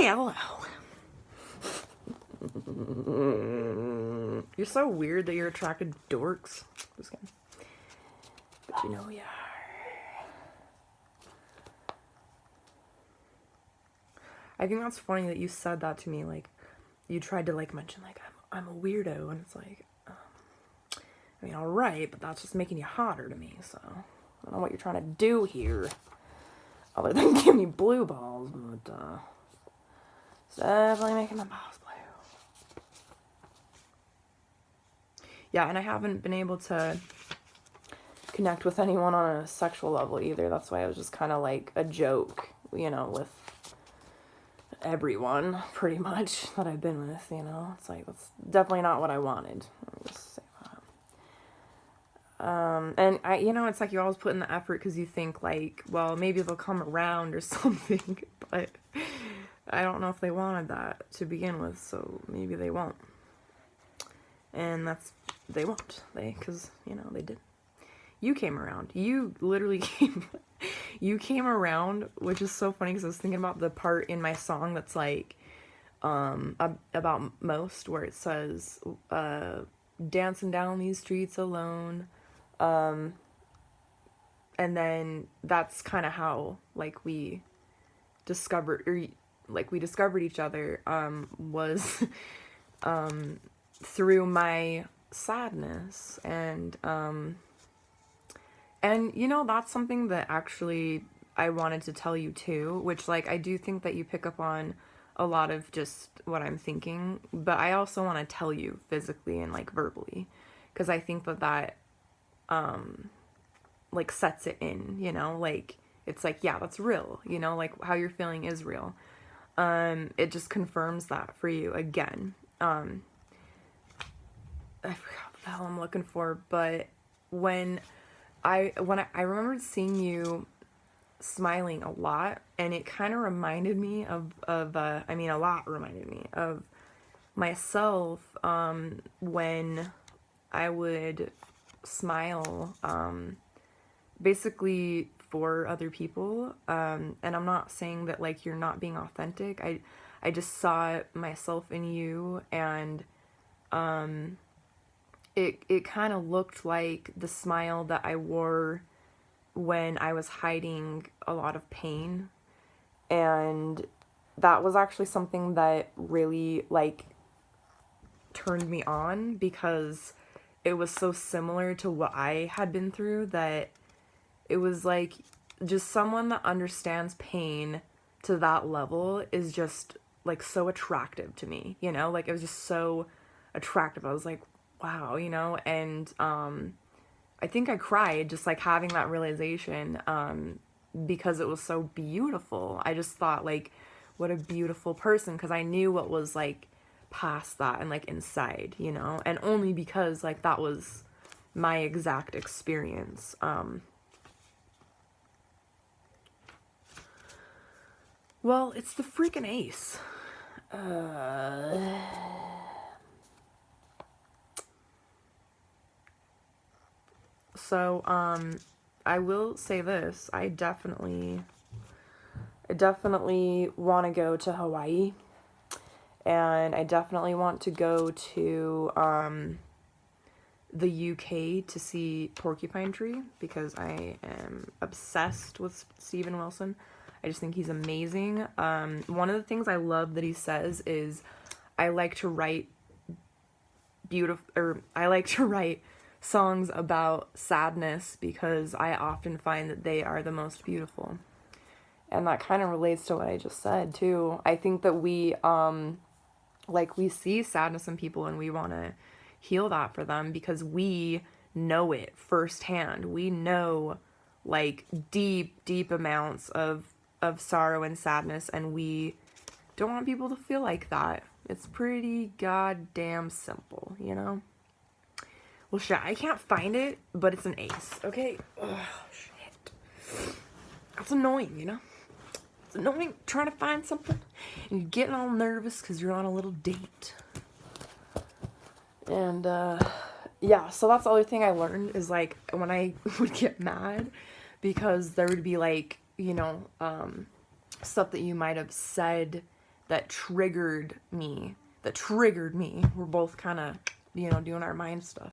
Hello. You're so weird that you're attracted to dorks. Just kidding. But you know you are. I think that's funny that you said that to me. Like, you tried to like mention like I'm a weirdo, and it's like, I mean, all right, but that's just making you hotter to me. So I don't know what you're trying to do here, other than give me blue balls. But it's definitely making my balls blue. Yeah, and I haven't been able to connect with anyone on a sexual level either. That's why I was just kind of like a joke, you know, with everyone pretty much that I've been with, you know. It's like, that's definitely not what I wanted. Let me just say that. And I, you know, it's like you always put in the effort because you think like, well, maybe they'll come around or something, but I don't know if they wanted that to begin with, so maybe they won't. And they won't. Because, you know, they did. You came around. You literally you came around, which is so funny because I was thinking about the part in my song that's like, about Most, where it says, dancing down these streets alone. And then that's kind of how, like, we discovered each other, was, through my sadness, and you know, that's something that actually I wanted to tell you too, which, like, I do think that you pick up on a lot of just what I'm thinking, but I also want to tell you physically and like verbally, because I think that like sets it in, you know, like it's like, yeah, that's real, you know, like how you're feeling is real. It just confirms that for you again. I forgot what the hell I'm looking for, but when I remembered seeing you smiling a lot, and it kind of reminded me a lot reminded me of myself, when I would smile, basically for other people, and I'm not saying that like you're not being authentic. I just saw myself in you, and it kind of looked like the smile that I wore when I was hiding a lot of pain. And that was actually something that really like turned me on, because it was so similar to what I had been through, that it was like just someone that understands pain to that level is just like so attractive to me, you know, like it was just so attractive. I was like, wow, you know, and I think I cried just like having that realization, because it was so beautiful. I just thought like, what a beautiful person, because I knew what was like past that and like inside, you know, and only because like that was my exact experience. Well, it's the freaking ace. So, I will say this. I definitely want to go to Hawaii, and I definitely want to go to, the UK to see Porcupine Tree, because I am obsessed with Steven Wilson. I just think he's amazing. One of the things I love that he says is, I like to write songs about sadness because I often find that they are the most beautiful. And that kind of relates to what I just said too. I think that we we see sadness in people and we want to heal that for them because we know it firsthand. We know like deep amounts of sorrow and sadness, and we don't want people to feel like that. It's pretty goddamn simple, you know? Well, shit, I can't find it, but it's an ace, okay? Ugh, shit. That's annoying, you know? It's annoying trying to find something, and you're getting all nervous because you're on a little date. And, yeah, so that's the other thing I learned is, like, when I would get mad, because there would be, like, you know, stuff that you might have said that triggered me. We're both kind of, doing our mind stuff.